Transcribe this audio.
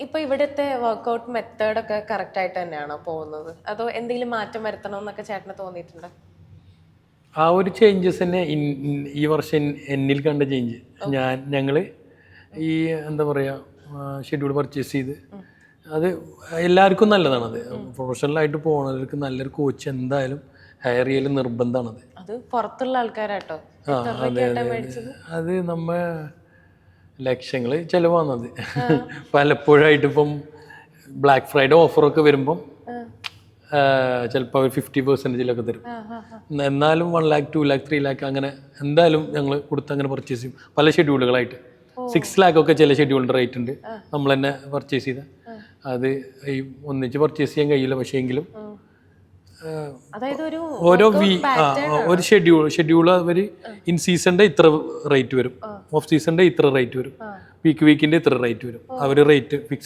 ഇപ്പൊ ഇവിടുത്തെ workout method ഒക്കെ കറക്റ്റ് ആയിട്ട് തന്നെയാണോ പോകുന്നത്, അതോ എന്തെങ്കിലും മാറ്റം വരുത്തണം എന്നൊക്കെ ചേട്ടന് തോന്നിയിട്ടുണ്ടോ? ആ ഒരു ചേഞ്ചസ് തന്നെ ഈ വർഷം എന്നിൽ കണ്ട ചേഞ്ച്. ഞങ്ങൾ ഈ എന്താ പറയുക ഷെഡ്യൂൾ പർച്ചേസ് ചെയ്ത് അത് എല്ലാവർക്കും നല്ലതാണത്. പ്രൊഫഷണലായിട്ട് പോകുന്നവർക്ക് നല്ലൊരു കോച്ച് എന്തായാലും ഹയർ ചെയ്യൽ നിർബന്ധമാണത്. അത് പുറത്തുള്ള ആൾക്കാരാട്ടോ. അത് നമ്മ ലക്ഷങ്ങൾ ചിലവാണത്. പലപ്പോഴായിട്ട് ഇപ്പം ബ്ലാക്ക് ഫ്രൈഡേ ഓഫറൊക്കെ വരുമ്പം ചിലപ്പോൾ 50%-ലൊക്കെ തരും. എന്നാലും 1 lakh 2 lakh 3 lakh അങ്ങനെ എന്തായാലും ഞങ്ങൾ കൊടുത്ത് അങ്ങനെ പർച്ചേസ് ചെയ്യും. പല ഷെഡ്യൂളുകളായിട്ട് 6 lakh ഒക്കെ ചില ഷെഡ്യൂളിൻ്റെ റേറ്റ് ഉണ്ട്. നമ്മൾ തന്നെ പർച്ചേസ് ചെയ്ത അത് ഈ ഒന്നിച്ച് പർച്ചേസ് ചെയ്യാൻ കഴിയില്ല. പക്ഷേ എങ്കിലും ഓരോ ഒരു ഷെഡ്യൂൾ അവർ ഇൻ സീസണിൻ്റെ ഇത്ര റേറ്റ് വരും, ഓഫ് സീസണിൻ്റെ ഇത്ര റേറ്റ് വരും, വീക്കിൻ്റെ ഇത്ര റേറ്റ് വരും. അവർ റേറ്റ് ഫിക്സ് ചെയ്യും.